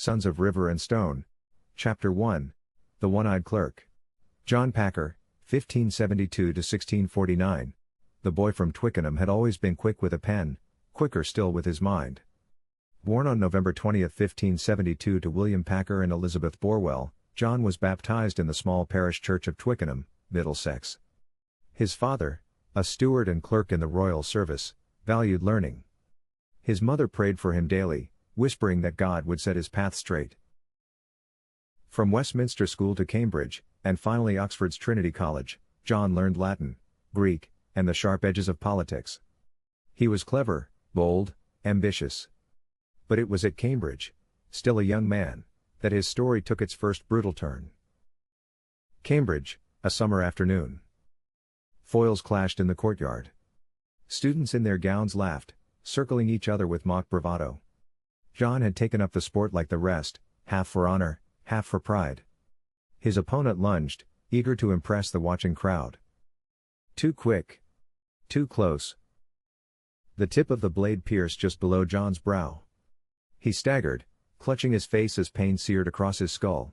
Sons of River and Stone. Chapter 1. The One-Eyed Clerk. John Packer, 1572–1649. The boy from Twickenham had always been quick with a pen, quicker still with his mind. Born on November 20, 1572 to William Packer and Elizabeth Borwell, John was baptized in the small parish church of Twickenham, Middlesex. His father, a steward and clerk in the royal service, valued learning. His mother prayed for him daily, whispering that God would set his path straight. From Westminster School to Cambridge, and finally Oxford's Trinity College, John learned Latin, Greek, and the sharp edges of politics. He was clever, bold, ambitious. But it was at Cambridge, still a young man, that his story took its first brutal turn. Cambridge, a summer afternoon. Foils clashed in the courtyard. Students in their gowns laughed, circling each other with mock bravado. John had taken up the sport like the rest, half for honor, half for pride. His opponent lunged, eager to impress the watching crowd. Too quick. Too close. The tip of the blade pierced just below John's brow. He staggered, clutching his face as pain seared across his skull.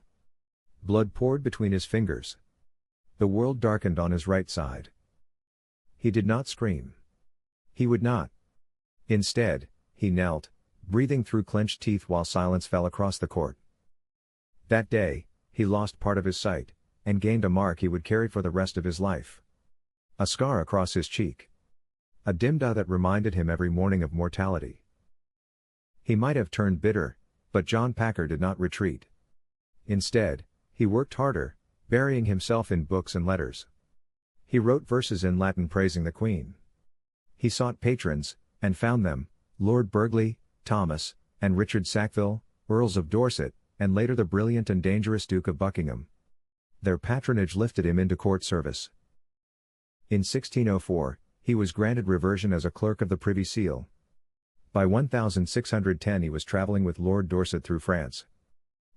Blood poured between his fingers. The world darkened on his right side. He did not scream. He would not. Instead, he knelt, breathing through clenched teeth while silence fell across the court. That day, he lost part of his sight, and gained a mark he would carry for the rest of his life. A scar across his cheek. A dim dot that reminded him every morning of mortality. He might have turned bitter, but John Packer did not retreat. Instead, he worked harder, burying himself in books and letters. He wrote verses in Latin praising the Queen. He sought patrons, and found them, Lord Burghley, Thomas, and Richard Sackville, Earls of Dorset, and later the brilliant and dangerous Duke of Buckingham. Their patronage lifted him into court service. In 1604, he was granted reversion as a clerk of the Privy Seal. By 1610 he was travelling with Lord Dorset through France.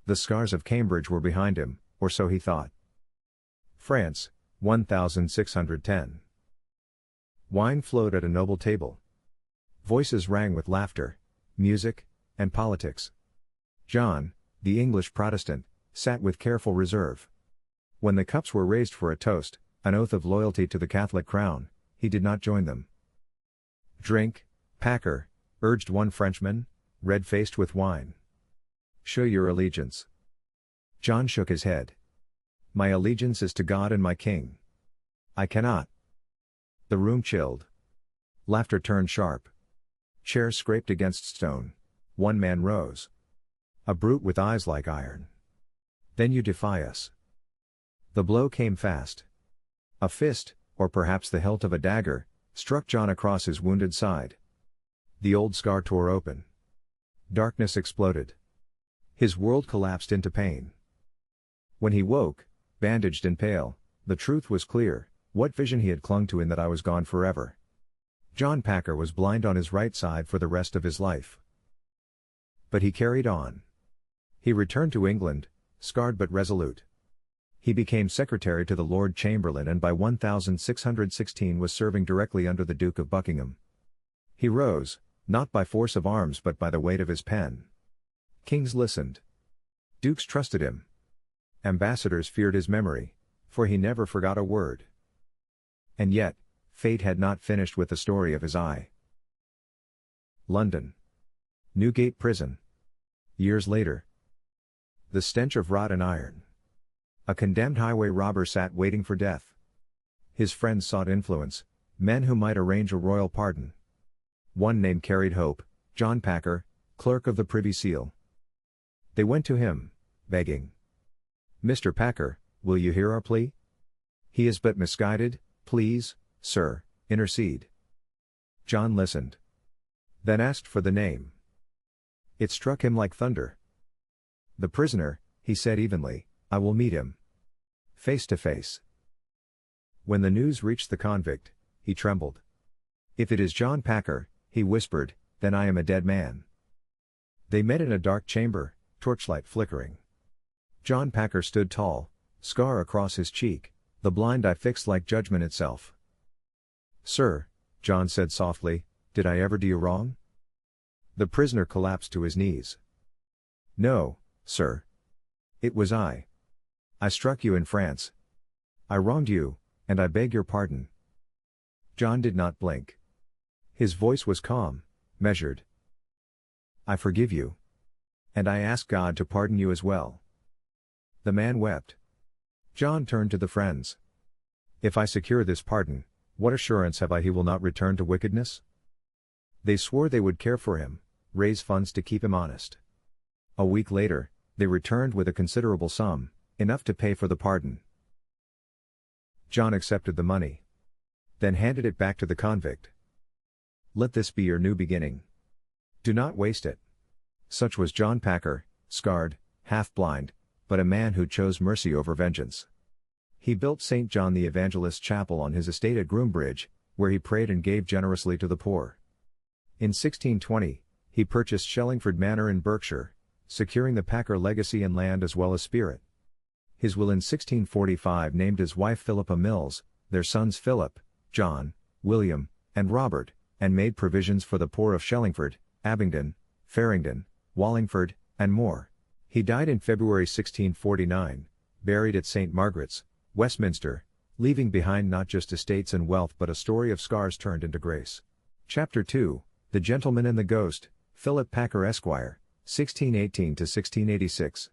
The scars of Cambridge were behind him, or so he thought. France, 1610. Wine flowed at a noble table. Voices rang with laughter, music, and politics. John, the English Protestant, sat with careful reserve. When the cups were raised for a toast, an oath of loyalty to the Catholic crown, he did not join them. "Drink, Packer," urged one Frenchman, red-faced with wine. "Show your allegiance." John shook his head. "My allegiance is to God and my king. I cannot." The room chilled. Laughter turned sharp. Chairs scraped against stone. One man rose. "A brute with eyes like iron. Then you defy us." The blow came fast. A fist, or perhaps the hilt of a dagger, struck John across his wounded side. The old scar tore open. Darkness exploded. His world collapsed into pain. When he woke, bandaged and pale, the truth was clear: what vision he had clung to in that I was gone forever. John Packer was blind on his right side for the rest of his life. But he carried on. He returned to England, scarred but resolute. He became secretary to the Lord Chamberlain and by 1616 was serving directly under the Duke of Buckingham. He rose, not by force of arms but by the weight of his pen. Kings listened. Dukes trusted him. Ambassadors feared his memory, for he never forgot a word. And yet, fate had not finished with the story of his eye. London. Newgate Prison. Years later. The stench of wrought and iron. A condemned highway robber sat waiting for death. His friends sought influence, men who might arrange a royal pardon. One name carried hope: John Packer, clerk of the Privy Seal. They went to him, begging. "Mr. Packer, will you hear our plea? He is but misguided, please, sir, intercede." John listened. Then asked for the name. It struck him like thunder. "The prisoner," he said evenly, "I will meet him. Face to face." When the news reached the convict, he trembled. "If it is John Packer," he whispered, "then I am a dead man." They met in a dark chamber, torchlight flickering. John Packer stood tall, scar across his cheek, the blind eye fixed like judgment itself. "Sir," John said softly, "did I ever do you wrong?" The prisoner collapsed to his knees. "No, sir. It was I. I struck you in France. I wronged you, and I beg your pardon. John did not blink. His voice was calm, measured. I forgive you. And I ask God to pardon you as well. The man wept. John turned to the friends. If I secure this pardon, what assurance have I he will not return to wickedness? They swore they would care for him, raise funds to keep him honest. A week later, they returned with a considerable sum, enough to pay for the pardon. John accepted the money. Then handed it back to the convict. Let this be your new beginning. Do not waste it. Such was John Packer, scarred, half-blind, but a man who chose mercy over vengeance. He built St. John the Evangelist's Chapel on his estate at Groombridge, where he prayed and gave generously to the poor. In 1620, he purchased Shellingford Manor in Berkshire, securing the Packer legacy in land as well as spirit. His will in 1645 named his wife Philippa Mills, their sons Philip, John, William, and Robert, and made provisions for the poor of Shellingford, Abingdon, Farringdon, Wallingford, and more. He died in February 1649, buried at St. Margaret's, Westminster, leaving behind not just estates and wealth but a story of scars turned into grace. Chapter 2, The Gentleman and the Ghost, Philip Packer Esquire, 1618 to 1686.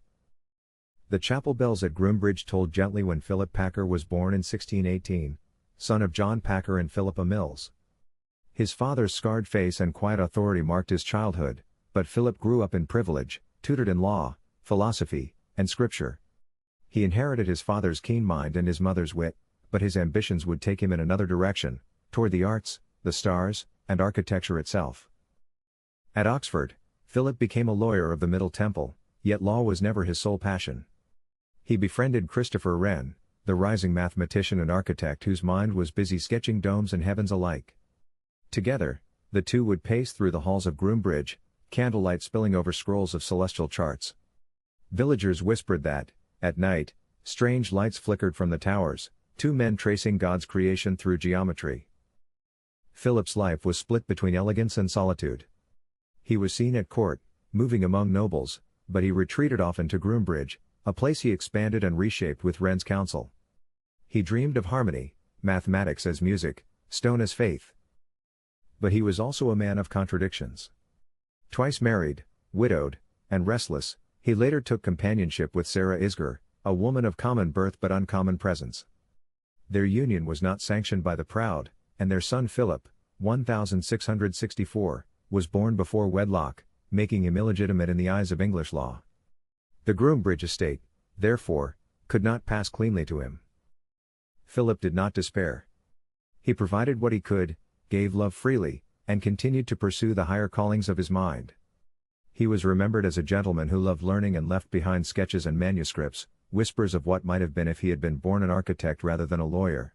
The chapel bells at Groombridge tolled gently when Philip Packer was born in 1618, son of John Packer and Philippa Mills. His father's scarred face and quiet authority marked his childhood, but Philip grew up in privilege, tutored in law, philosophy, and scripture. He inherited his father's keen mind and his mother's wit, but his ambitions would take him in another direction, toward the arts, the stars, and architecture itself. At Oxford, Philip became a lawyer of the Middle Temple, yet law was never his sole passion. He befriended Christopher Wren, the rising mathematician and architect whose mind was busy sketching domes and heavens alike. Together, the two would pace through the halls of Groombridge, candlelight spilling over scrolls of celestial charts. Villagers whispered that, at night, strange lights flickered from the towers, two men tracing God's creation through geometry. Philip's life was split between elegance and solitude. He was seen at court, moving among nobles, but he retreated often to Groombridge, a place he expanded and reshaped with Wren's counsel. He dreamed of harmony, mathematics as music, stone as faith. But he was also a man of contradictions. Twice married, widowed, and restless, he later took companionship with Sarah Isgur, a woman of common birth but uncommon presence. Their union was not sanctioned by the proud, and their son Philip, 1664, was born before wedlock, making him illegitimate in the eyes of English law. The Groombridge estate, therefore, could not pass cleanly to him. Philip did not despair. He provided what he could, gave love freely, and continued to pursue the higher callings of his mind. He was remembered as a gentleman who loved learning and left behind sketches and manuscripts, whispers of what might have been if he had been born an architect rather than a lawyer.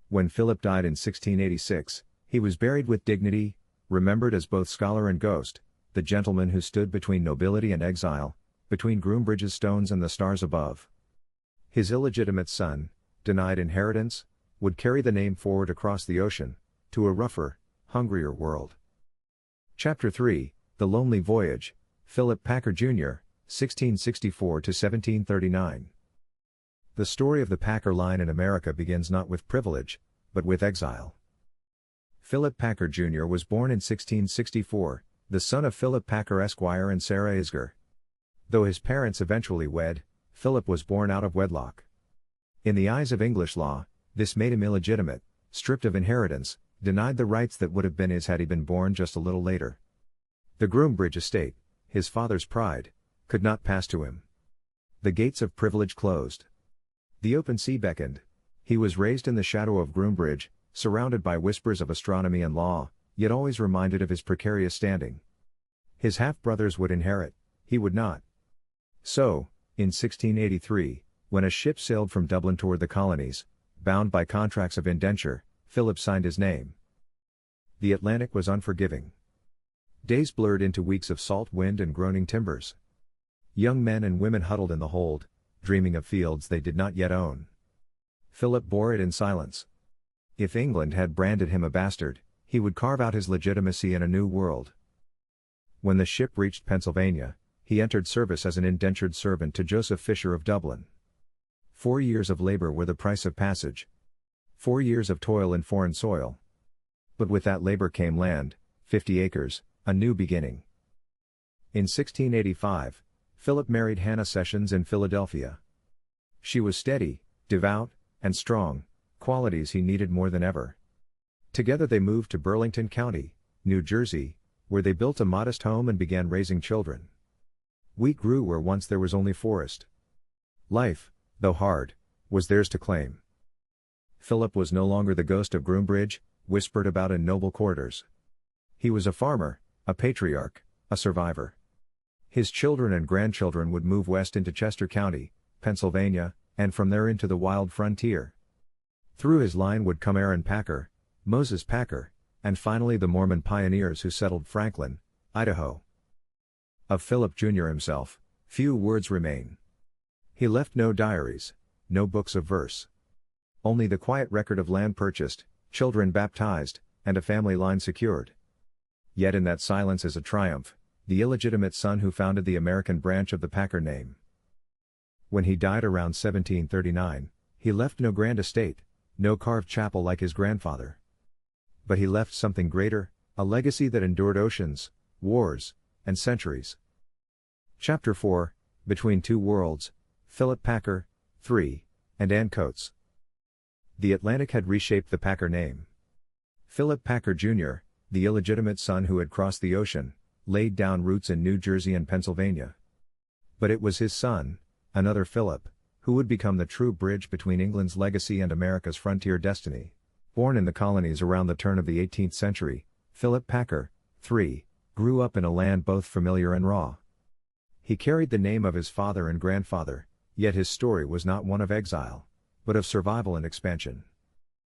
When Philip died in 1686, he was buried with dignity, remembered as both scholar and ghost, the gentleman who stood between nobility and exile, between Groombridge's stones and the stars above. His illegitimate son, denied inheritance, would carry the name forward across the ocean, to a rougher, hungrier world. Chapter 3, The Lonely Voyage, Philip Packer Jr., 1664 to 1739. The story of the Packer line in America begins not with privilege, but with exile. Philip Packer Jr. was born in 1664, the son of Philip Packer Esquire and Sarah Isgur. Though his parents eventually wed, Philip was born out of wedlock. In the eyes of English law, this made him illegitimate, stripped of inheritance, denied the rights that would have been his had he been born just a little later. The Groombridge estate, his father's pride, could not pass to him. The gates of privilege closed. The open sea beckoned. He was raised in the shadow of Groombridge, surrounded by whispers of astronomy and law, yet always reminded of his precarious standing. His half-brothers would inherit, he would not. So, in 1683, when a ship sailed from Dublin toward the colonies, bound by contracts of indenture, Philip signed his name. The Atlantic was unforgiving. Days blurred into weeks of salt wind and groaning timbers. Young men and women huddled in the hold, dreaming of fields they did not yet own. Philip bore it in silence. If England had branded him a bastard, he would carve out his legitimacy in a new world. When the ship reached Pennsylvania, he entered service as an indentured servant to Joseph Fisher of Dublin. 4 years of labor were the price of passage. 4 years of toil in foreign soil. But with that labor came land, 50 acres, a new beginning. In 1685, Philip married Hannah Sessions in Philadelphia. She was steady, devout, and strong, qualities he needed more than ever. Together they moved to Burlington County, New Jersey, where they built a modest home and began raising children. Wheat grew where once there was only forest. Life, though hard, was theirs to claim. Philip was no longer the ghost of Groombridge, whispered about in noble quarters. He was a farmer, a patriarch, a survivor. His children and grandchildren would move west into Chester County, Pennsylvania, and from there into the wild frontier. Through his line would come Aaron Packer, Moses Packer, and finally the Mormon pioneers who settled Franklin, Idaho. Of Philip Jr. himself, few words remain. He left no diaries, no books of verse. Only the quiet record of land purchased, children baptized, and a family line secured. Yet in that silence is a triumph, the illegitimate son who founded the American branch of the Packer name. When he died around 1739, he left no grand estate, no carved chapel like his grandfather. But he left something greater, a legacy that endured oceans, wars, and centuries. Chapter 4, Between Two Worlds, Philip Packer, III, and Ann Coates. The Atlantic had reshaped the Packer name. Philip Packer Jr., the illegitimate son who had crossed the ocean, laid down roots in New Jersey and Pennsylvania. But it was his son, another Philip, who would become the true bridge between England's legacy and America's frontier destiny. Born in the colonies around the turn of the 18th century, Philip Packer, III, grew up in a land both familiar and raw. He carried the name of his father and grandfather, yet his story was not one of exile, but of survival and expansion.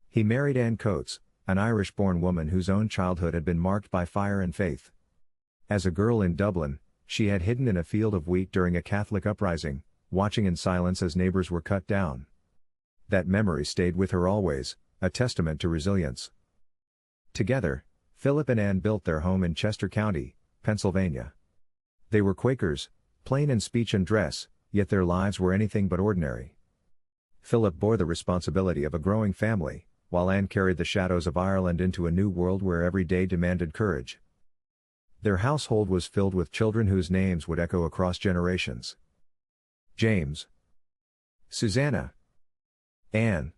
He married Ann Coates, an Irish-born woman whose own childhood had been marked by fire and faith. As a girl in Dublin, she had hidden in a field of wheat during a Catholic uprising, watching in silence as neighbors were cut down. That memory stayed with her always, a testament to resilience. Together, Philip and Ann built their home in Chester County, Pennsylvania. They were Quakers, plain in speech and dress, yet their lives were anything but ordinary. Philip bore the responsibility of a growing family, while Ann carried the shadows of Ireland into a new world where every day demanded courage. Their household was filled with children whose names would echo across generations. James, Susanna, Ann,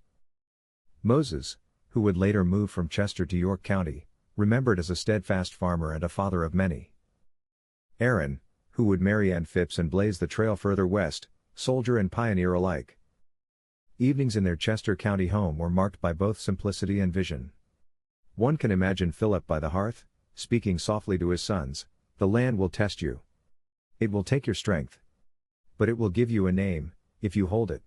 Moses, who would later move from Chester to York County, remembered as a steadfast farmer and a father of many. Aaron, who would marry Ann Phipps and blaze the trail further west, soldier and pioneer alike. Evenings in their Chester County home were marked by both simplicity and vision. One can imagine Philip by the hearth, speaking softly to his sons, "The land will test you. It will take your strength. But it will give you a name, if you hold it."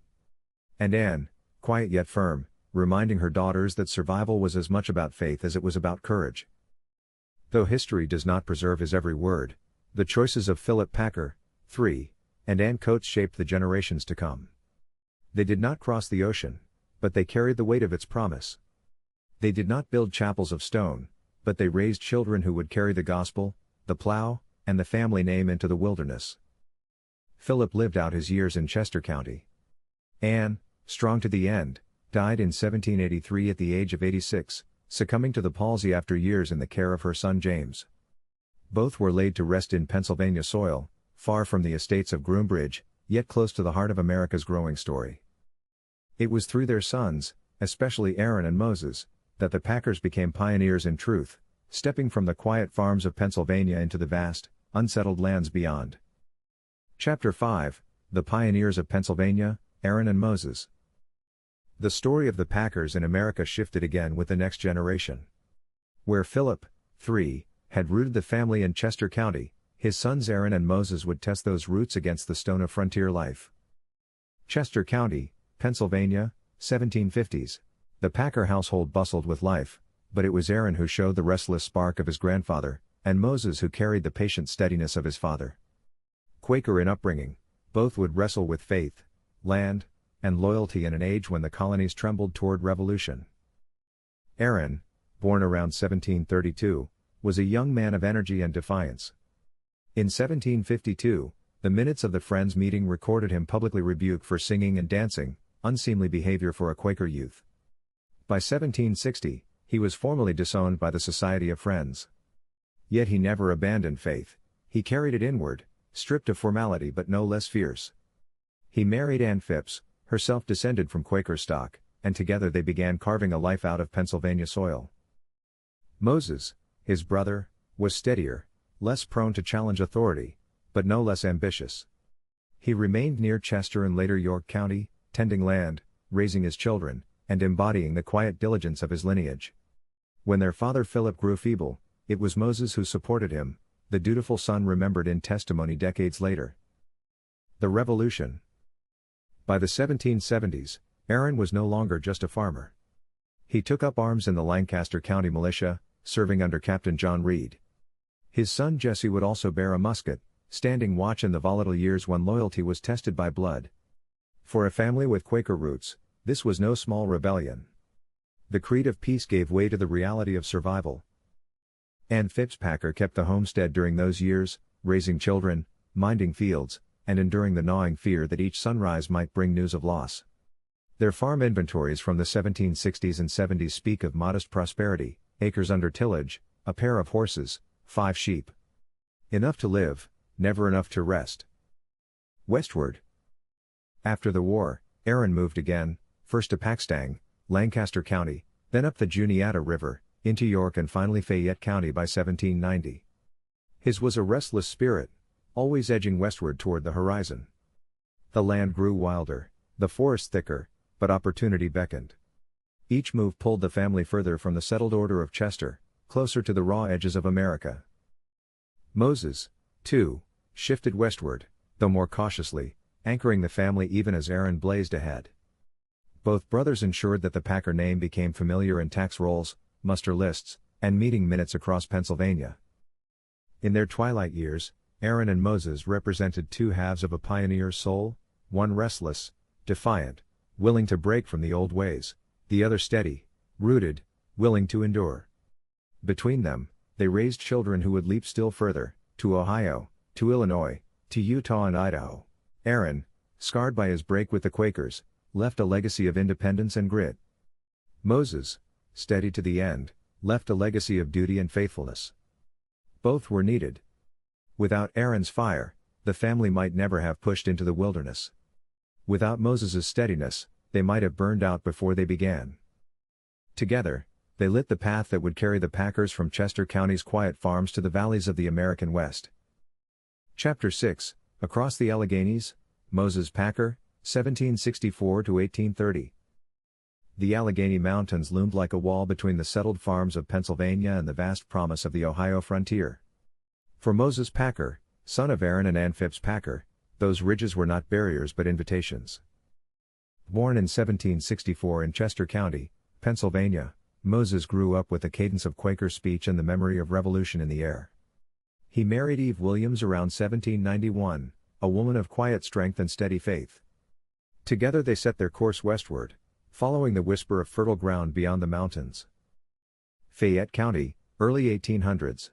And Ann, quiet yet firm, reminding her daughters that survival was as much about faith as it was about courage. Though history does not preserve his every word, the choices of Philip Packer, III, and Ann Coates shaped the generations to come. They did not cross the ocean, but they carried the weight of its promise. They did not build chapels of stone, but they raised children who would carry the gospel, the plow, and the family name into the wilderness. Philip lived out his years in Chester County. Ann, strong to the end, died in 1783 at the age of 86, succumbing to the palsy after years in the care of her son James. Both were laid to rest in Pennsylvania soil, far from the estates of Groombridge, yet close to the heart of America's growing story. It was through their sons, especially Aaron and Moses, that the Packers became pioneers in truth, stepping from the quiet farms of Pennsylvania into the vast, unsettled lands beyond. Chapter 5, The Pioneers of Pennsylvania, Aaron and Moses. The story of the Packers in America shifted again with the next generation. Where Philip, III, had rooted the family in Chester County, his sons Aaron and Moses would test those roots against the stone of frontier life. Chester County, Pennsylvania, 1750s. The Packer household bustled with life, but it was Aaron who showed the restless spark of his grandfather, and Moses who carried the patient steadiness of his father. Quaker in upbringing, both would wrestle with faith, land, and loyalty in an age when the colonies trembled toward revolution. Aaron, born around 1732, was a young man of energy and defiance. In 1752, the minutes of the Friends meeting recorded him publicly rebuked for singing and dancing, unseemly behavior for a Quaker youth. By 1760, he was formally disowned by the Society of Friends. Yet he never abandoned faith, he carried it inward, stripped of formality but no less fierce. He married Ann Phipps, herself descended from Quaker stock, and together they began carving a life out of Pennsylvania soil. Moses, his brother, was steadier, less prone to challenge authority, but no less ambitious. He remained near Chester and later York County, tending land, raising his children, and embodying the quiet diligence of his lineage. When their father Philip grew feeble, it was Moses who supported him, the dutiful son remembered in testimony decades later. The Revolution. By the 1770s, Aaron was no longer just a farmer. He took up arms in the Lancaster County Militia, serving under Captain John Reed. His son Jesse would also bear a musket, standing watch in the volatile years when loyalty was tested by blood. For a family with Quaker roots, this was no small rebellion. The creed of peace gave way to the reality of survival. Ann Phipps Packer kept the homestead during those years, raising children, minding fields, and enduring the gnawing fear that each sunrise might bring news of loss. Their farm inventories from the 1760s and 70s speak of modest prosperity, acres under tillage, a pair of horses, 5 sheep. Enough to live, never enough to rest. Westward. After the war, Aaron moved again, first to Paxtang, Lancaster County, then up the Juniata River, into York and finally Fayette County by 1790. His was a restless spirit, always edging westward toward the horizon. The land grew wilder, the forest thicker, but opportunity beckoned. Each move pulled the family further from the settled order of Chester, closer to the raw edges of America. Moses, too, shifted westward, though more cautiously, anchoring the family even as Aaron blazed ahead. Both brothers ensured that the Packer name became familiar in tax rolls, muster lists, and meeting minutes across Pennsylvania. In their twilight years, Aaron and Moses represented two halves of a pioneer's soul, one restless, defiant, willing to break from the old ways, the other steady, rooted, willing to endure. Between them, they raised children who would leap still further, to Ohio, to Illinois, to Utah and Idaho. Aaron, scarred by his break with the Quakers, left a legacy of independence and grit. Moses, steady to the end, left a legacy of duty and faithfulness. Both were needed. Without Aaron's fire, the family might never have pushed into the wilderness. Without Moses' steadiness, they might have burned out before they began. Together, they lit the path that would carry the Packers from Chester County's quiet farms to the valleys of the American West. Chapter 6, Across the Alleghenies, Moses Packer, 1764 to 1830. The Allegheny Mountains loomed like a wall between the settled farms of Pennsylvania and the vast promise of the Ohio frontier. For Moses Packer, son of Aaron and Ann Phipps Packer, those ridges were not barriers but invitations. Born in 1764 in Chester County, Pennsylvania, Moses grew up with a cadence of Quaker speech and the memory of revolution in the air. He married Eve Williams around 1791, a woman of quiet strength and steady faith. Together they set their course westward, following the whisper of fertile ground beyond the mountains. Fayette County, early 1800s.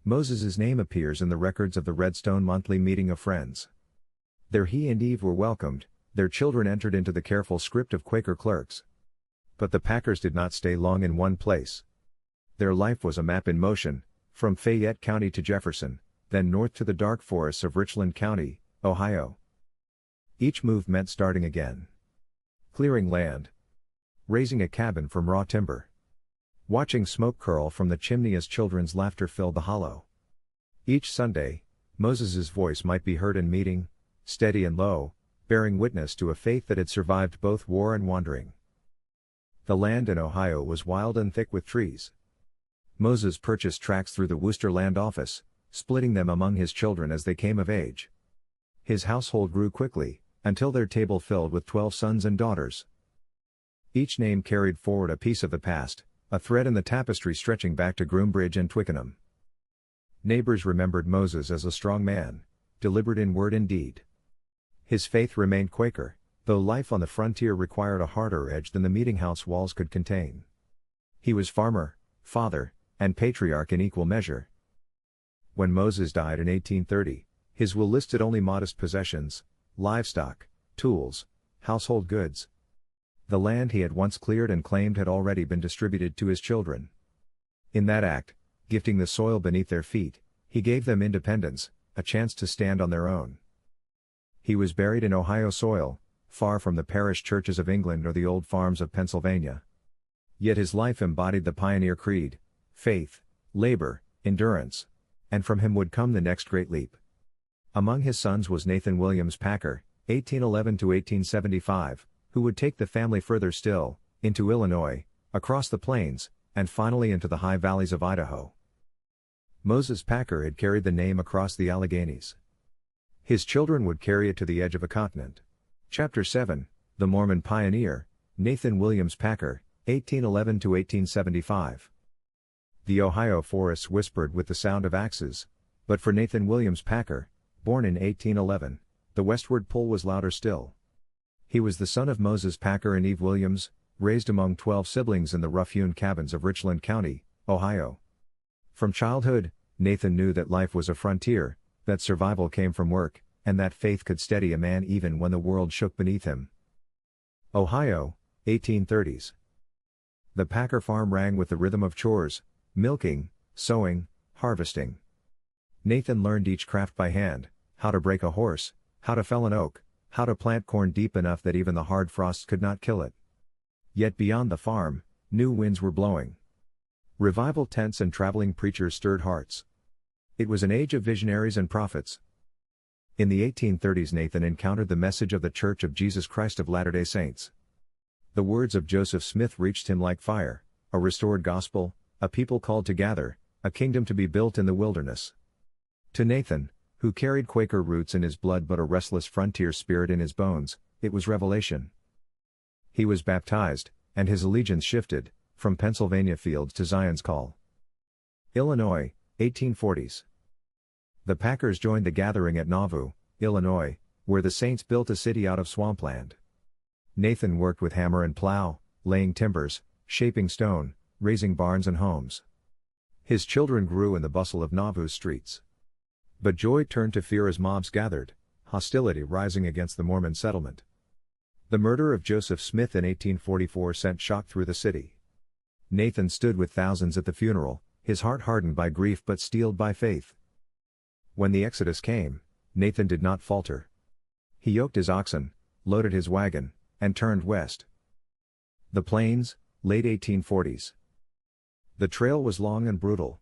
Moses's name appears in the records of the Redstone Monthly Meeting of Friends. There he and Eve were welcomed, their children entered into the careful script of Quaker clerks. But the Packers did not stay long in one place. Their life was a map in motion, from Fayette County to Jefferson, then north to the dark forests of Richland County, Ohio. Each move meant starting again. Clearing land. Raising a cabin from raw timber. Watching smoke curl from the chimney as children's laughter filled the hollow. Each Sunday, Moses's voice might be heard in meeting, steady and low, bearing witness to a faith that had survived both war and wandering. The land in Ohio was wild and thick with trees. Moses purchased tracts through the Worcester Land Office, splitting them among his children as they came of age. His household grew quickly, until their table filled with 12 sons and daughters. Each name carried forward a piece of the past, a thread in the tapestry stretching back to Groombridge and Twickenham. Neighbors remembered Moses as a strong man, deliberate in word and deed. His faith remained Quaker, though life on the frontier required a harder edge than the meetinghouse walls could contain. He was farmer, father, and patriarch in equal measure. When Moses died in 1830, his will listed only modest possessions, livestock, tools, household goods. The land he had once cleared and claimed had already been distributed to his children. In that act, gifting the soil beneath their feet, he gave them independence, a chance to stand on their own. He was buried in Ohio soil, far from the parish churches of England or the old farms of Pennsylvania. Yet his life embodied the pioneer creed: faith, labor, endurance. And from him would come the next great leap. Among his sons was Nathan Williams Packer, 1811 to 1875, who would take the family further still, into Illinois, across the plains, and finally into the high valleys of Idaho. Moses Packer had carried the name across the Alleghenies. His children would carry it to the edge of a continent. Chapter 7, The Mormon Pioneer, Nathan Williams Packer, 1811 to 1875. The Ohio forests whispered with the sound of axes, but for Nathan Williams Packer, born in 1811, the westward pull was louder still. He was the son of Moses Packer and Eve Williams, raised among 12 siblings in the rough-hewn cabins of Richland County, Ohio. From childhood, Nathan knew that life was a frontier, that survival came from work, and that faith could steady a man even when the world shook beneath him. Ohio, 1830s. The Packer farm rang with the rhythm of chores: milking, sowing, harvesting. Nathan learned each craft by hand: how to break a horse, how to fell an oak, how to plant corn deep enough that even the hard frosts could not kill it. Yet beyond the farm, new winds were blowing. Revival tents and traveling preachers stirred hearts. It was an age of visionaries and prophets. In the 1830s, Nathan encountered the message of the Church of Jesus Christ of Latter-day Saints. The words of Joseph Smith reached him like fire: a restored gospel, a people called to gather, a kingdom to be built in the wilderness. To Nathan, who carried Quaker roots in his blood but a restless frontier spirit in his bones, it was revelation. He was baptized, and his allegiance shifted, from Pennsylvania fields to Zion's call. Illinois, 1840s. The Packers joined the gathering at Nauvoo, Illinois, where the Saints built a city out of swampland. Nathan worked with hammer and plow, laying timbers, shaping stone, raising barns and homes. His children grew in the bustle of Nauvoo's streets. But joy turned to fear as mobs gathered, hostility rising against the Mormon settlement. The murder of Joseph Smith in 1844 sent shock through the city. Nathan stood with thousands at the funeral, his heart hardened by grief but steeled by faith. When the exodus came, Nathan did not falter. He yoked his oxen, loaded his wagon, and turned west. The Plains, late 1840s. The trail was long and brutal.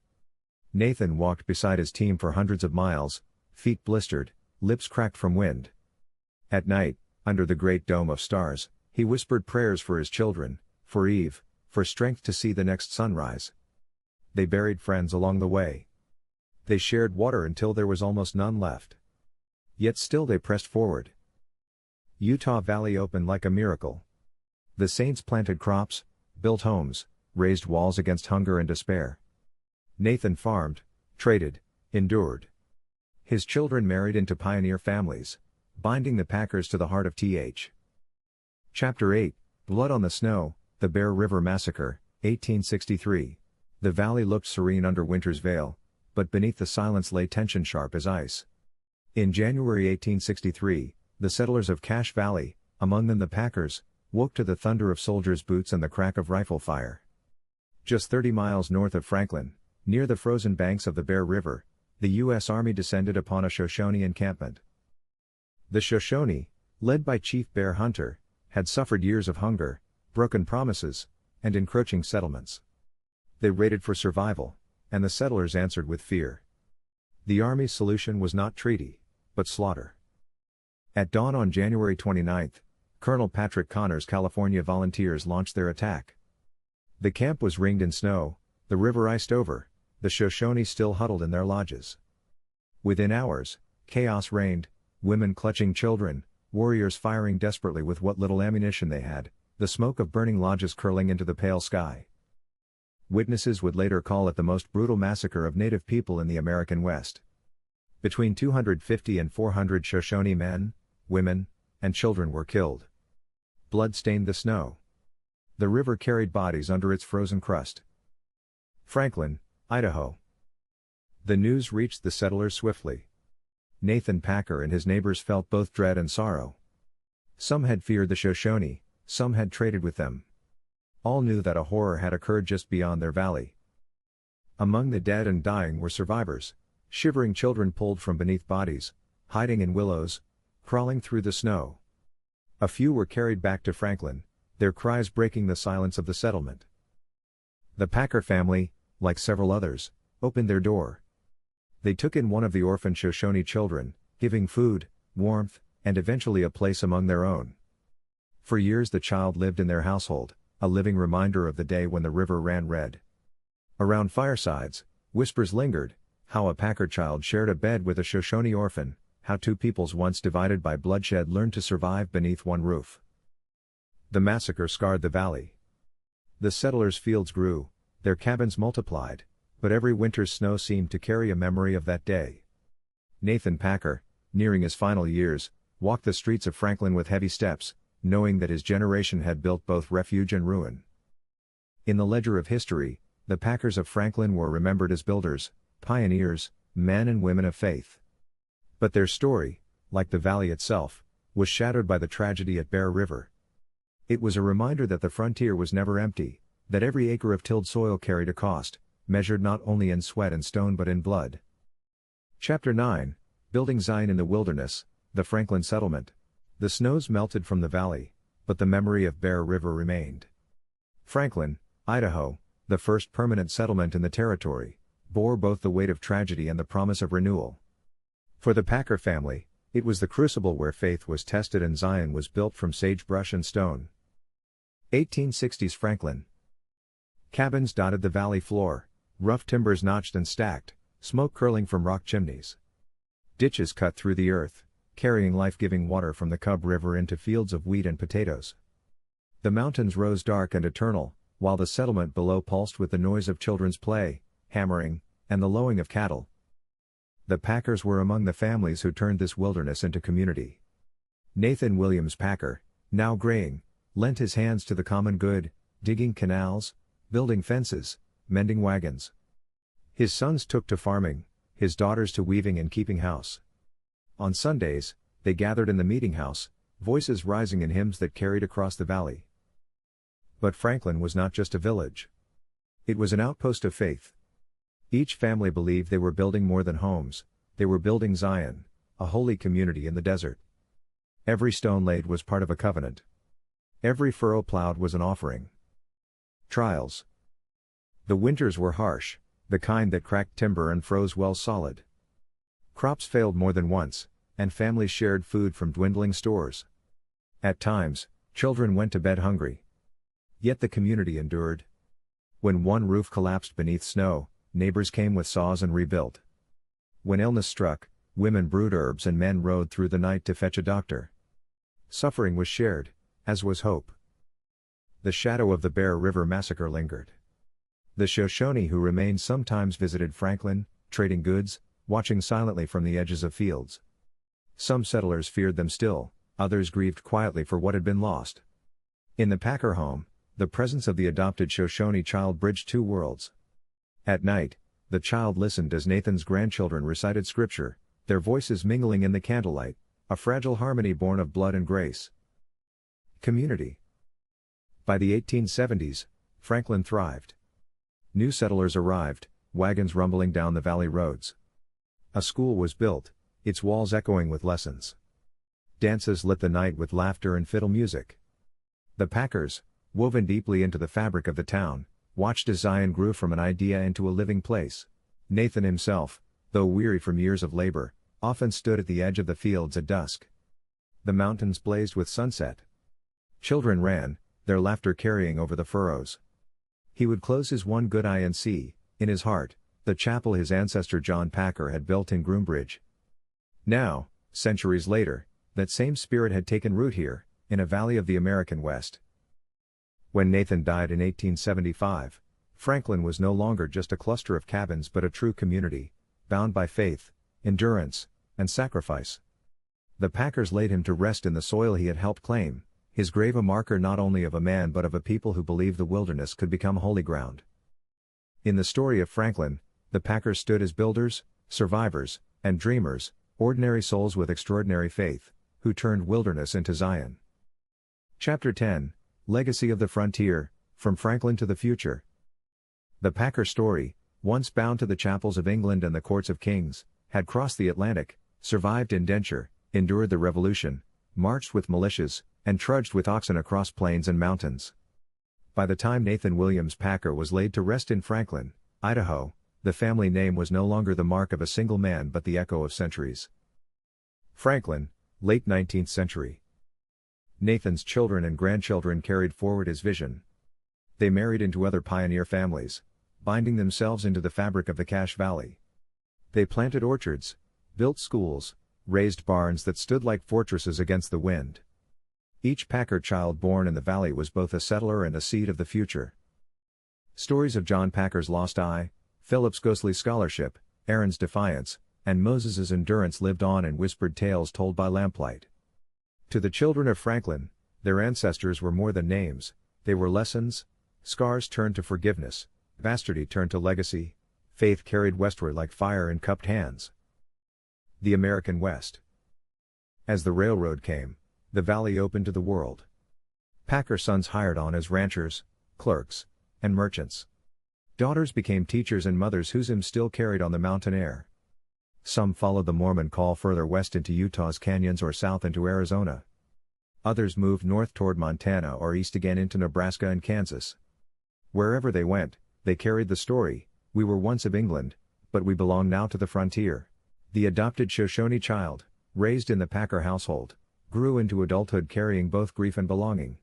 Nathan walked beside his team for hundreds of miles, feet blistered, lips cracked from wind. At night, under the great dome of stars, he whispered prayers for his children, for Eve, for strength to see the next sunrise. They buried friends along the way. They shared water until there was almost none left. Yet still they pressed forward. Utah Valley opened like a miracle. The Saints planted crops, built homes, raised walls against hunger and despair. Nathan farmed, traded, endured. His children married into pioneer families, binding the Packers to the heart of Th. Chapter 8, Blood on the Snow, the Bear River Massacre, 1863. The valley looked serene under winter's veil, but beneath the silence lay tension sharp as ice. In January 1863, the settlers of Cache Valley, among them the Packers, woke to the thunder of soldiers' boots and the crack of rifle fire. Just 30 miles north of Franklin, near the frozen banks of the Bear River, the U.S. Army descended upon a Shoshone encampment. The Shoshone, led by Chief Bear Hunter, had suffered years of hunger, broken promises, and encroaching settlements. They raided for survival, and the settlers answered with fear. The Army's solution was not treaty, but slaughter. At dawn on January 29, Colonel Patrick Connor's California Volunteers launched their attack. The camp was ringed in snow, the river iced over, the Shoshone still huddled in their lodges. Within hours, chaos reigned, women clutching children, warriors firing desperately with what little ammunition they had, the smoke of burning lodges curling into the pale sky. Witnesses would later call it the most brutal massacre of native people in the American West. Between 250 and 400 Shoshone men, women, and children were killed. Blood stained the snow. The river carried bodies under its frozen crust. Franklin, Idaho. The news reached the settlers swiftly. Nathan Packer and his neighbors felt both dread and sorrow. Some had feared the Shoshone, some had traded with them. All knew that a horror had occurred just beyond their valley. Among the dead and dying were survivors, shivering children pulled from beneath bodies, hiding in willows, crawling through the snow. A few were carried back to Franklin, their cries breaking the silence of the settlement. The Packer family, like several others, opened their door. They took in one of the orphan Shoshone children, giving food, warmth, and eventually a place among their own. For years the child lived in their household, a living reminder of the day when the river ran red. Around firesides, whispers lingered, how a Packer child shared a bed with a Shoshone orphan, how two peoples once divided by bloodshed learned to survive beneath one roof. The massacre scarred the valley. The settlers' fields grew, their cabins multiplied, but every winter's snow seemed to carry a memory of that day. Nathan Packer, nearing his final years, walked the streets of Franklin with heavy steps, knowing that his generation had built both refuge and ruin. In the ledger of history, the Packers of Franklin were remembered as builders, pioneers, men and women of faith. But their story, like the valley itself, was shadowed by the tragedy at Bear River. It was a reminder that the frontier was never empty, that every acre of tilled soil carried a cost, measured not only in sweat and stone but in blood. Chapter 9, Building Zion in the Wilderness, the Franklin Settlement. The snows melted from the valley, but the memory of Bear River remained. Franklin, Idaho, the first permanent settlement in the territory, bore both the weight of tragedy and the promise of renewal. For the Packer family, it was the crucible where faith was tested and Zion was built from sagebrush and stone. 1860s Franklin. Cabins dotted the valley floor, rough timbers notched and stacked, smoke curling from rock chimneys. Ditches cut through the earth, carrying life-giving water from the Cub River into fields of wheat and potatoes. The mountains rose dark and eternal, while the settlement below pulsed with the noise of children's play, hammering, and the lowing of cattle. The Packers were among the families who turned this wilderness into community. Nathan Williams Packer, now graying, lent his hands to the common good, digging canals, building fences, mending wagons. His sons took to farming, his daughters to weaving and keeping house. On Sundays, they gathered in the meeting house, voices rising in hymns that carried across the valley. But Franklin was not just a village. It was an outpost of faith. Each family believed they were building more than homes, they were building Zion, a holy community in the desert. Every stone laid was part of a covenant. Every furrow plowed was an offering. Trials. The winters were harsh, the kind that cracked timber and froze wells solid. Crops failed more than once, and families shared food from dwindling stores. At times, children went to bed hungry. Yet the community endured. When one roof collapsed beneath snow, neighbors came with saws and rebuilt. When illness struck, women brewed herbs and men rode through the night to fetch a doctor. Suffering was shared, as was hope. The shadow of the Bear River massacre lingered. The Shoshone who remained sometimes visited Franklin, trading goods, watching silently from the edges of fields. Some settlers feared them still, others grieved quietly for what had been lost. In the Packer home, the presence of the adopted Shoshone child bridged two worlds. At night, the child listened as Nathan's grandchildren recited scripture, their voices mingling in the candlelight, a fragile harmony born of blood and grace. Community. By the 1870s, Franklin thrived. New settlers arrived, wagons rumbling down the valley roads. A school was built, its walls echoing with lessons. Dances lit the night with laughter and fiddle music. The Packers, woven deeply into the fabric of the town, watched as Zion grew from an idea into a living place. Nathan himself, though weary from years of labor, often stood at the edge of the fields at dusk. The mountains blazed with sunset. Children ran, their laughter carrying over the furrows. He would close his one good eye and see, in his heart, the chapel his ancestor John Packer had built in Groombridge. Now, centuries later, that same spirit had taken root here, in a valley of the American West. When Nathan died in 1875, Franklin was no longer just a cluster of cabins but a true community, bound by faith, endurance, and sacrifice. The Packers laid him to rest in the soil he had helped claim, his grave a marker not only of a man but of a people who believed the wilderness could become holy ground. In the story of Franklin, the Packers stood as builders, survivors, and dreamers, ordinary souls with extraordinary faith, who turned wilderness into Zion. Chapter 10, Legacy of the Frontier, From Franklin to the Future. The Packer story, once bound to the chapels of England and the courts of kings, had crossed the Atlantic, survived indenture, endured the Revolution, marched with militias, and trudged with oxen across plains and mountains. By the time Nathan Williams Packer was laid to rest in Franklin, Idaho, the family name was no longer the mark of a single man but the echo of centuries. Franklin, late 19th century. Nathan's children and grandchildren carried forward his vision. They married into other pioneer families, binding themselves into the fabric of the Cache Valley. They planted orchards, built schools, raised barns that stood like fortresses against the wind. Each Packer child born in the valley was both a settler and a seed of the future. Stories of John Packer's lost eye, Philip's ghostly scholarship, Aaron's defiance, and Moses's endurance lived on in whispered tales told by lamplight. To the children of Franklin, their ancestors were more than names, they were lessons. Scars turned to forgiveness, bastardy turned to legacy, faith carried westward like fire in cupped hands. The American West. As the railroad came, the valley opened to the world. Packer sons hired on as ranchers, clerks, and merchants. Daughters became teachers and mothers whose hymns still carried on the mountain air. Some followed the Mormon call further west into Utah's canyons or south into Arizona. Others moved north toward Montana or east again into Nebraska and Kansas. Wherever they went, they carried the story, we were once of England, but we belong now to the frontier. The adopted Shoshone child, raised in the Packer household, grew into adulthood carrying both grief and belonging.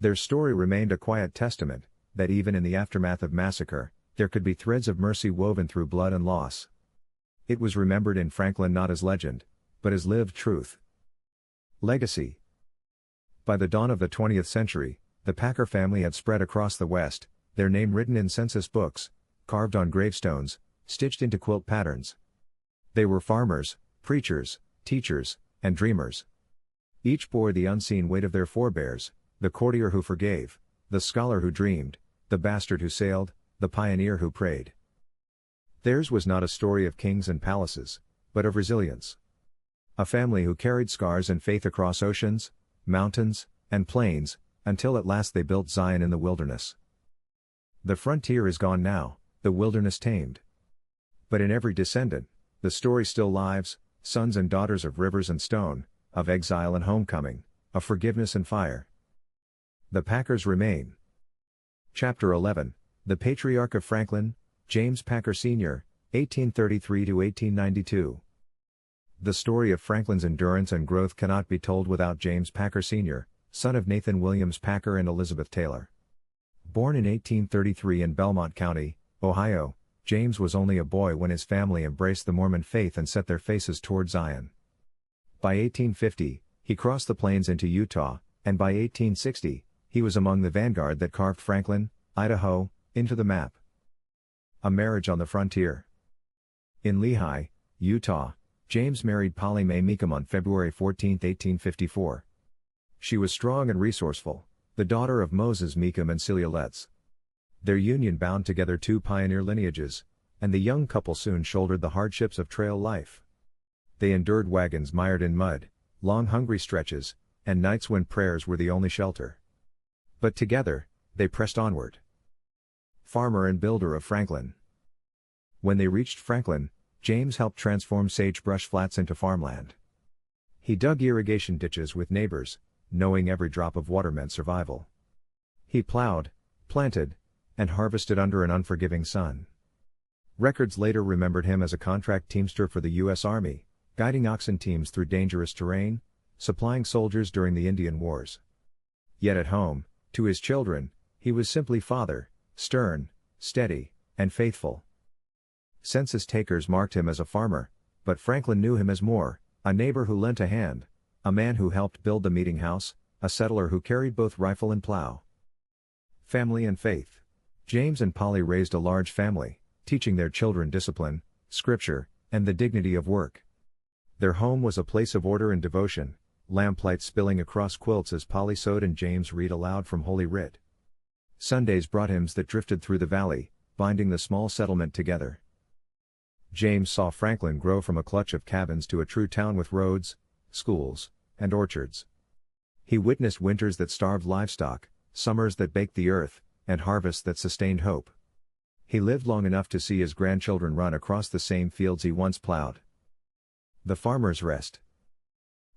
Their story remained a quiet testament, that even in the aftermath of massacre, there could be threads of mercy woven through blood and loss. It was remembered in Franklin not as legend, but as lived truth. Legacy. By the dawn of the 20th century, the Packer family had spread across the West, their name written in census books, carved on gravestones, stitched into quilt patterns. They were farmers, preachers, teachers, and dreamers. Each bore the unseen weight of their forebears, the courtier who forgave, the scholar who dreamed, the bastard who sailed, the pioneer who prayed. Theirs was not a story of kings and palaces, but of resilience. A family who carried scars and faith across oceans, mountains, and plains, until at last they built Zion in the wilderness. The frontier is gone now, the wilderness tamed. But in every descendant, the story still lives, sons and daughters of rivers and stone, of exile and homecoming, of forgiveness and fire. The Packers remain. Chapter 11, The Patriarch of Franklin, James Packer Sr., 1833 to 1892. The story of Franklin's endurance and growth cannot be told without James Packer Sr., son of Nathan Williams Packer and Elizabeth Taylor. Born in 1833 in Belmont County, Ohio, James was only a boy when his family embraced the Mormon faith and set their faces toward Zion. By 1850, he crossed the plains into Utah, and by 1860, he was among the vanguard that carved Franklin, Idaho, into the map. A marriage on the frontier. In Lehi, Utah, James married Polly Mae Meekum on February 14, 1854. She was strong and resourceful, the daughter of Moses Meekum and Celia Letts. Their union bound together two pioneer lineages, and the young couple soon shouldered the hardships of trail life. They endured wagons mired in mud, long hungry stretches, and nights when prayers were the only shelter. But together, they pressed onward. Farmer and builder of Franklin. When they reached Franklin, James helped transform sagebrush flats into farmland. He dug irrigation ditches with neighbors, knowing every drop of water meant survival. He plowed, planted, and harvested under an unforgiving sun. Records later remembered him as a contract teamster for the U.S. Army, guiding oxen teams through dangerous terrain, supplying soldiers during the Indian Wars. Yet at home, to his children, he was simply father, stern, steady, and faithful. Census takers marked him as a farmer, but Franklin knew him as more, a neighbor who lent a hand, a man who helped build the meeting house, a settler who carried both rifle and plow. Family and faith. James and Polly raised a large family, teaching their children discipline, scripture, and the dignity of work. Their home was a place of order and devotion, lamplight spilling across quilts as Polly sewed and James read aloud from Holy Writ. Sundays brought hymns that drifted through the valley, binding the small settlement together. James saw Franklin grow from a clutch of cabins to a true town with roads, schools, and orchards. He witnessed winters that starved livestock, summers that baked the earth, and harvests that sustained hope. He lived long enough to see his grandchildren run across the same fields he once plowed. The Farmer's Rest.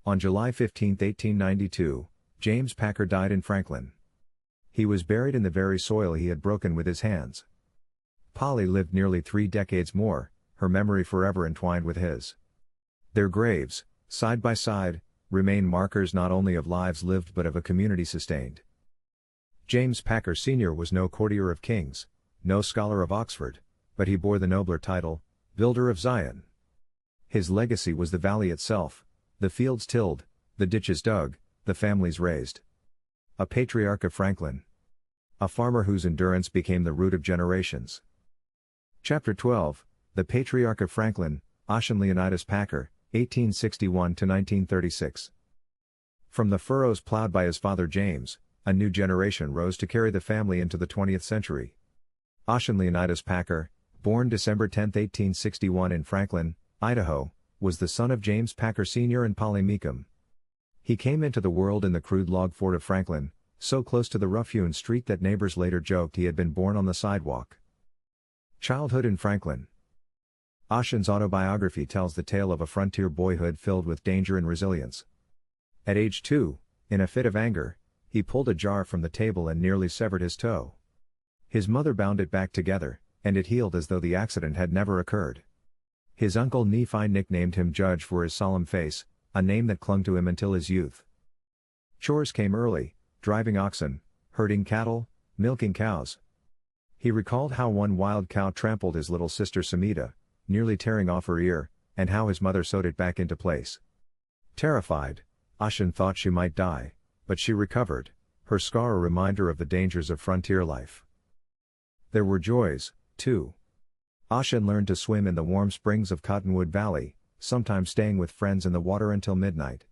On July 15, 1892, James Packer died in Franklin. He was buried in the very soil he had broken with his hands. Polly lived nearly 3 decades more, her memory forever entwined with his. Their graves, side by side, remain markers not only of lives lived but of a community sustained. James Packer Sr. was no courtier of kings, no scholar of Oxford, but he bore the nobler title, Builder of Zion. His legacy was the valley itself, the fields tilled, the ditches dug, the families raised. A patriarch of Franklin. A farmer whose endurance became the root of generations. Chapter 12, The Patriarch of Franklin, Ossian Leonidas Packer, 1861–1936. From the furrows plowed by his father James, a new generation rose to carry the family into the 20th century. Ossian Leonidas Packer, born December 10, 1861 in Franklin, Idaho, was the son of James Packer Sr. and Polly Meekum. He came into the world in the crude log fort of Franklin, so close to the rough-hewn street that neighbors later joked he had been born on the sidewalk. Childhood in Franklin. Ossian's autobiography tells the tale of a frontier boyhood filled with danger and resilience. At age 2, in a fit of anger, he pulled a jar from the table and nearly severed his toe. His mother bound it back together, and it healed as though the accident had never occurred. His uncle Nephi nicknamed him Judge for his solemn face, a name that clung to him until his youth. Chores came early, driving oxen, herding cattle, milking cows. He recalled how one wild cow trampled his little sister Samita, nearly tearing off her ear, and how his mother sewed it back into place. Terrified, Ossian thought she might die, but she recovered, her scar a reminder of the dangers of frontier life. There were joys, too. Ossian learned to swim in the warm springs of Cottonwood Valley, sometimes staying with friends in the water until midnight.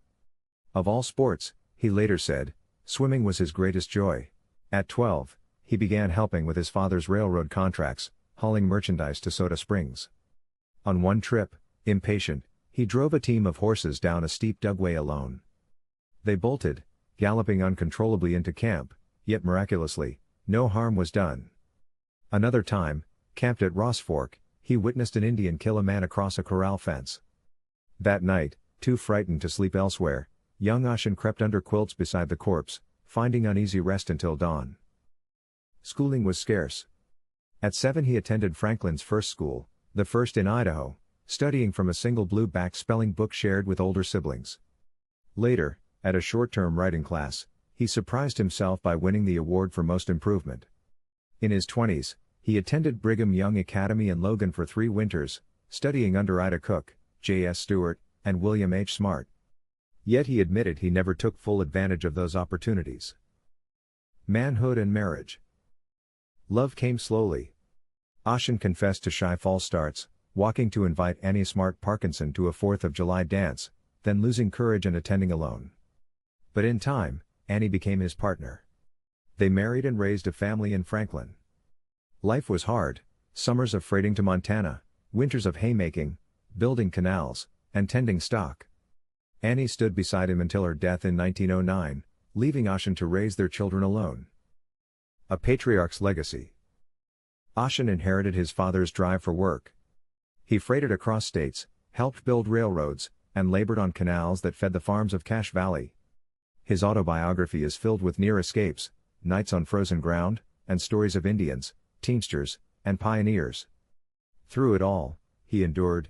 Of all sports, he later said, swimming was his greatest joy. At 12, he began helping with his father's railroad contracts, hauling merchandise to Soda Springs. On one trip, impatient, he drove a team of horses down a steep dugway alone. They bolted, galloping uncontrollably into camp, yet miraculously, no harm was done. Another time, camped at Ross Fork, he witnessed an Indian kill a man across a corral fence. That night, too frightened to sleep elsewhere, young Ossian crept under quilts beside the corpse, finding uneasy rest until dawn. Schooling was scarce. At 7 he attended Franklin's first school, the first in Idaho, studying from a single blue-back spelling book shared with older siblings. Later, at a short-term writing class, he surprised himself by winning the award for most improvement. In his 20s, he attended Brigham Young Academy in Logan for 3 winters, studying under Ida Cook, J.S. Stewart, and William H. Smart. Yet he admitted he never took full advantage of those opportunities. Manhood and marriage. Love came slowly. Ossian confessed to shy false starts, walking to invite Annie Smart Parkinson to a 4th of July dance, then losing courage and attending alone. But in time, Annie became his partner. They married and raised a family in Franklin. Life was hard, summers of freighting to Montana, winters of haymaking, building canals, and tending stock. Annie stood beside him until her death in 1909, leaving Ossian to raise their children alone. A patriarch's legacy. Ossian inherited his father's drive for work. He freighted across states, helped build railroads, and labored on canals that fed the farms of Cache Valley. His autobiography is filled with near escapes, nights on frozen ground, and stories of Indians, teamsters, and pioneers. Through it all, he endured.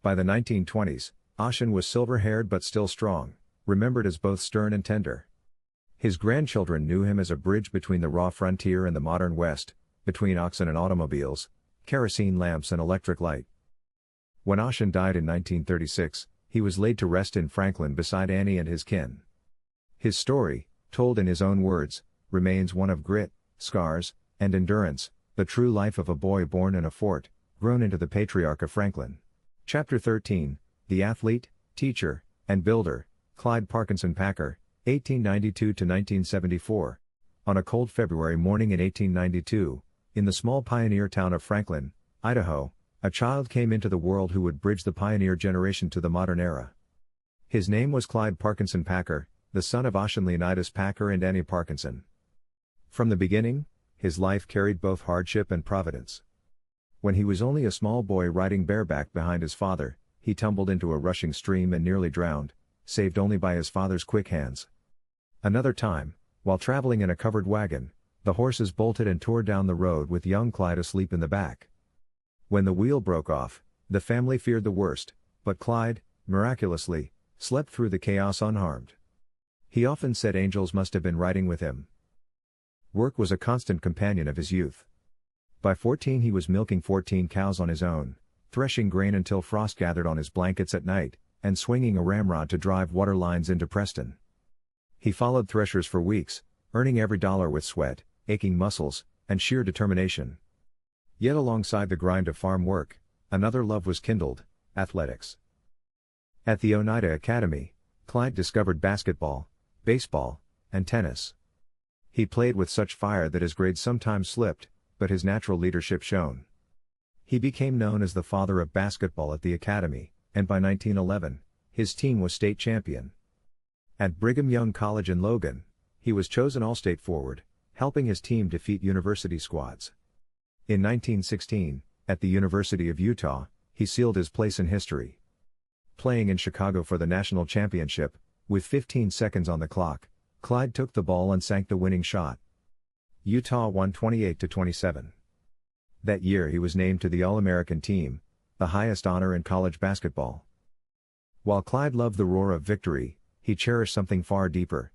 By the 1920s, Ossian was silver-haired but still strong, remembered as both stern and tender. His grandchildren knew him as a bridge between the raw frontier and the modern West, between oxen and automobiles, kerosene lamps and electric light. When Ossian died in 1936, he was laid to rest in Franklin beside Annie and his kin. His story, told in his own words, remains one of grit, scars, and endurance, the true life of a boy born in a fort, grown into the patriarch of Franklin. Chapter 13, The Athlete, Teacher, and Builder, Clyde Parkinson Packer, 1892–1974. On a cold February morning in 1892, in the small pioneer town of Franklin, Idaho, A child came into the world who would bridge the pioneer generation to the modern era. His name was Clyde Parkinson Packer, the son of Ocean Leonidas Packer and Annie Parkinson. From the beginning, his life carried both hardship and providence. When he was only a small boy riding bareback behind his father, he tumbled into a rushing stream and nearly drowned, saved only by his father's quick hands. Another time, while traveling in a covered wagon, the horses bolted and tore down the road with young Clyde asleep in the back. When the wheel broke off, the family feared the worst, but Clyde, miraculously, slept through the chaos unharmed. He often said angels must have been riding with him. Work was a constant companion of his youth. By 14 he was milking 14 cows on his own, threshing grain until frost gathered on his blankets at night, and swinging a ramrod to drive water lines into Preston. He followed threshers for weeks, earning every dollar with sweat, aching muscles, and sheer determination. Yet alongside the grind of farm work, another love was kindled: athletics. At the Oneida Academy, Clyde discovered basketball, baseball, and tennis. He played with such fire that his grades sometimes slipped, but his natural leadership shone. He became known as the father of basketball at the academy, and by 1911, his team was state champion. At Brigham Young College in Logan, he was chosen All-State forward, helping his team defeat university squads. In 1916, at the University of Utah, he sealed his place in history. Playing in Chicago for the national championship, with 15 seconds on the clock, Clyde took the ball and sank the winning shot. Utah won 28-27. That year he was named to the All-American team, the highest honor in college basketball. While Clyde loved the roar of victory, he cherished something far deeper.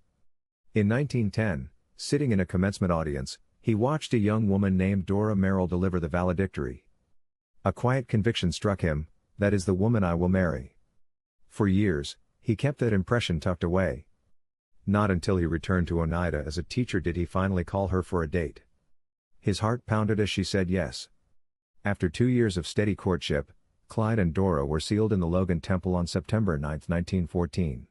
In 1910, sitting in a commencement audience, he watched a young woman named Dora Merrill deliver the valedictory. A quiet conviction struck him: that is the woman I will marry. For years, he kept that impression tucked away. Not until he returned to Oneida as a teacher did he finally call her for a date. His heart pounded as she said yes. After 2 years of steady courtship, Clyde and Dora were sealed in the Logan Temple on September 9, 1914.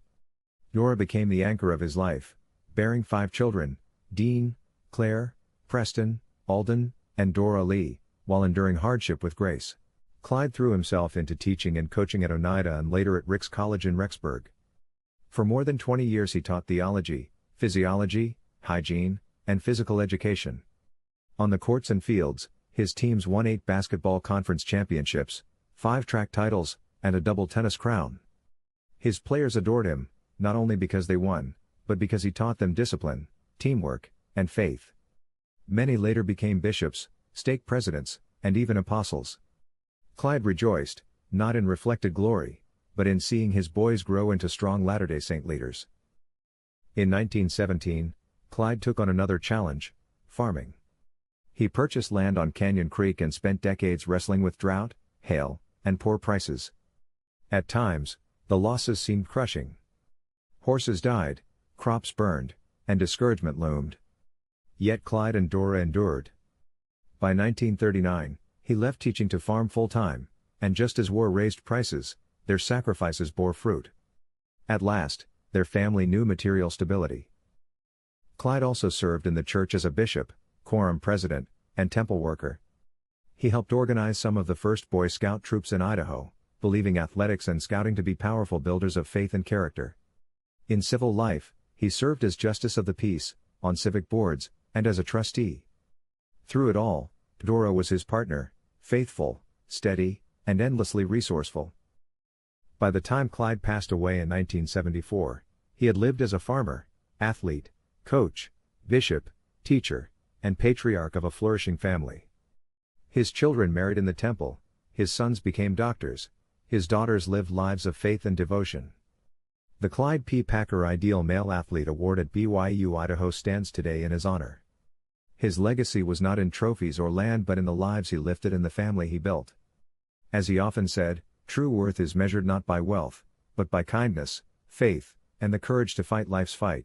Dora became the anchor of his life, bearing 5 children: Dean, Claire, Preston, Alden, and Dora Lee, while enduring hardship with grace. Clyde threw himself into teaching and coaching at Oneida and later at Ricks College in Rexburg. For more than 20 years he taught theology, physiology, hygiene, and physical education. On the courts and fields, his teams won 8 basketball conference championships, 5 track titles, and a double tennis crown. His players adored him, not only because they won, but because he taught them discipline, teamwork, and faith. Many later became bishops, stake presidents, and even apostles. Clyde rejoiced, not in reflected glory, but in seeing his boys grow into strong Latter-day Saint leaders. In 1917, Clyde took on another challenge: farming. He purchased land on Canyon Creek and spent decades wrestling with drought, hail, and poor prices. At times, the losses seemed crushing. Horses died, crops burned, and discouragement loomed. Yet Clyde and Dora endured. By 1939, he left teaching to farm full-time, and just as war raised prices, their sacrifices bore fruit. At last, their family knew material stability. Clyde also served in the church as a bishop, quorum president, and temple worker. He helped organize some of the first Boy Scout troops in Idaho, believing athletics and scouting to be powerful builders of faith and character. In civil life, he served as justice of the peace, on civic boards, and as a trustee. Through it all, Dora was his partner, faithful, steady, and endlessly resourceful. By the time Clyde passed away in 1974, he had lived as a farmer, athlete, coach, bishop, teacher, and patriarch of a flourishing family. His children married in the temple, his sons became doctors, his daughters lived lives of faith and devotion. The Clyde P. Packer Ideal Male Athlete Award at BYU Idaho stands today in his honor. His legacy was not in trophies or land but in the lives he lifted and the family he built. As he often said, true worth is measured not by wealth, but by kindness, faith, and the courage to fight life's fight.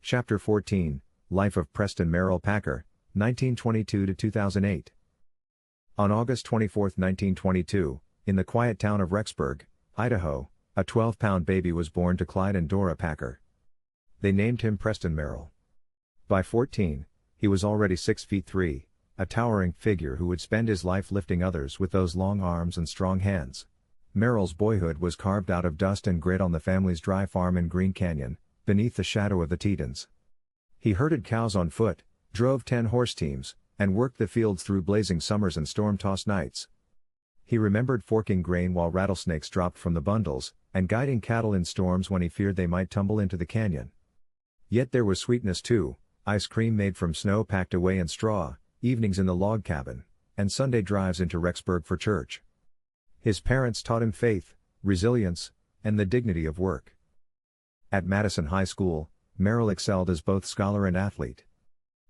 Chapter 14, Life of Preston Merrill Packer, 1922-2008. On August 24, 1922, in the quiet town of Rexburg, Idaho, a 12-pound baby was born to Clyde and Dora Packer. They named him Preston Merrill. By 14, he was already 6 feet 3, a towering figure who would spend his life lifting others with those long arms and strong hands. Merrill's boyhood was carved out of dust and grit on the family's dry farm in Green Canyon, beneath the shadow of the Tetons. He herded cows on foot, drove 10-horse teams, and worked the fields through blazing summers and storm-tossed nights. He remembered forking grain while rattlesnakes dropped from the bundles, and guiding cattle in storms when he feared they might tumble into the canyon. Yet there was sweetness too: ice cream made from snow packed away in straw, evenings in the log cabin, and Sunday drives into Rexburg for church. His parents taught him faith, resilience, and the dignity of work. At Madison High School, Merrill excelled as both scholar and athlete.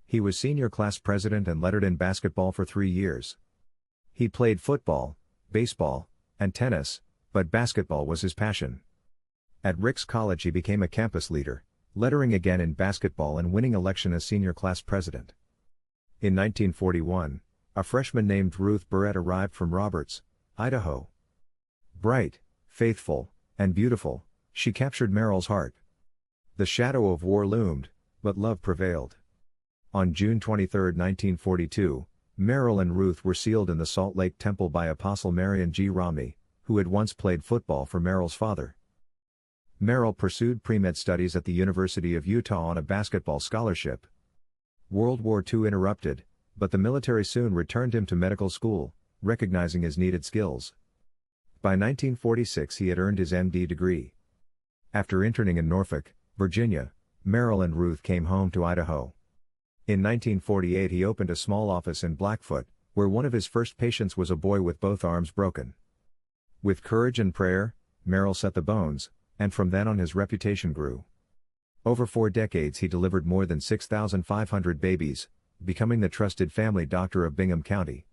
He was senior class president and lettered in basketball for 3 years. He played football, baseball, and tennis, but basketball was his passion. At Ricks College he became a campus leader, lettering again in basketball and winning election as senior class president. In 1941, a freshman named Ruth Barrett arrived from Roberts, Idaho. Bright, faithful, and beautiful, she captured Merrill's heart. The shadow of war loomed, but love prevailed. On June 23, 1942, Merrill and Ruth were sealed in the Salt Lake Temple by Apostle Marion G. Romney, who had once played football for Merrill's father. Merrill pursued pre-med studies at the University of Utah on a basketball scholarship. World War II interrupted, but the military soon returned him to medical school, recognizing his needed skills. By 1946 he had earned his MD degree. After interning in Norfolk, Virginia, Merrill and Ruth came home to Idaho. In 1948 he opened a small office in Blackfoot, where one of his first patients was a boy with both arms broken. With courage and prayer, Merrill set the bones, and from then on his reputation grew. Over 4 decades he delivered more than 6,500 babies, becoming the trusted family doctor of Bingham County.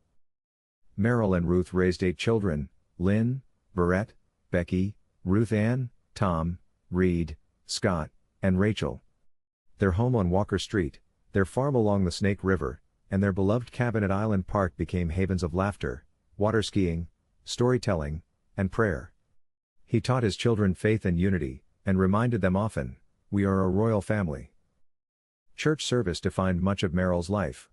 Merrill and Ruth raised 8 children: Lynn, Barrett, Becky, Ruth Ann, Tom, Reed, Scott, and Rachel. Their home on Walker Street, their farm along the Snake River, and their beloved cabin at Island Park became havens of laughter, water skiing, storytelling, and prayer. He taught his children faith and unity, and reminded them often, "We are a royal family." Church service defined much of Merrill's life.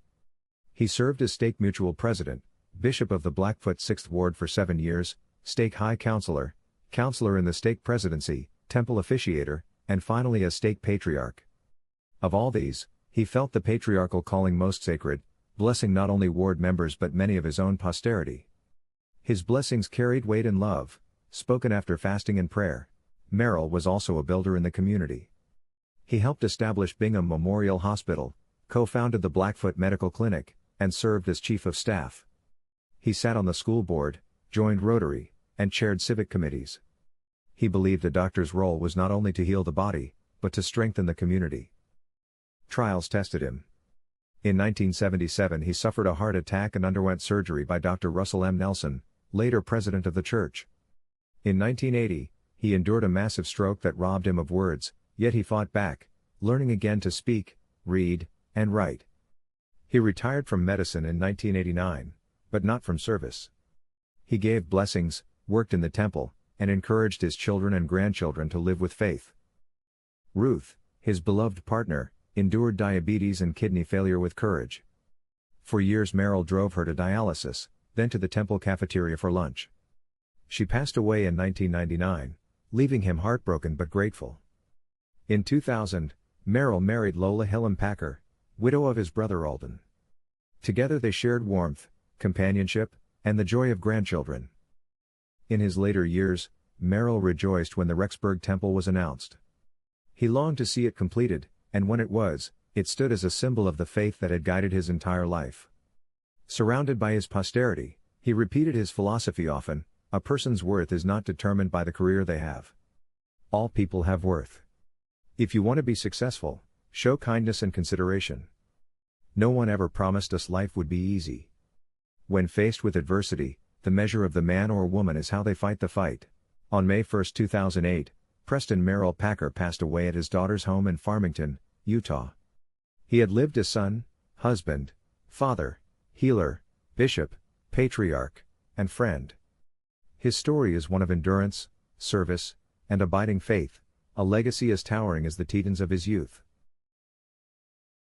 He served as Stake Mutual president, bishop of the Blackfoot 6th Ward for 7 years, Stake High Counselor, counselor in the Stake presidency, temple officiator, and finally as Stake patriarch. Of all these, he felt the patriarchal calling most sacred, blessing not only ward members but many of his own posterity. His blessings carried weight and love, spoken after fasting and prayer. Merrill was also a builder in the community. He helped establish Bingham Memorial Hospital, co-founded the Blackfoot Medical Clinic, and served as chief of staff. He sat on the school board, joined Rotary, and chaired civic committees. He believed a doctor's role was not only to heal the body, but to strengthen the community. Trials tested him. In 1977 he suffered a heart attack and underwent surgery by Dr. Russell M. Nelson, later president of the church. In 1980, he endured a massive stroke that robbed him of words, yet he fought back, learning again to speak, read, and write. He retired from medicine in 1989, but not from service. He gave blessings, worked in the temple, and encouraged his children and grandchildren to live with faith. Ruth, his beloved partner, endured diabetes and kidney failure with courage. For years Merrill drove her to dialysis, then to the temple cafeteria for lunch. She passed away in 1999, leaving him heartbroken but grateful. In 2000, Merrill married Lola Hillam Packer, widow of his brother Alden. Together they shared warmth, companionship, and the joy of grandchildren. In his later years, Merrill rejoiced when the Rexburg Temple was announced. He longed to see it completed, and when it was, it stood as a symbol of the faith that had guided his entire life. Surrounded by his posterity, he repeated his philosophy often: a person's worth is not determined by the career they have. All people have worth. If you want to be successful, show kindness and consideration. No one ever promised us life would be easy. When faced with adversity, the measure of the man or woman is how they fight the fight. On May 1, 2008, Preston Merrill Packer passed away at his daughter's home in Farmington, Utah. He had lived as son, husband, father, healer, bishop, patriarch, and friend. His story is one of endurance, service, and abiding faith, a legacy as towering as the Tetons of his youth.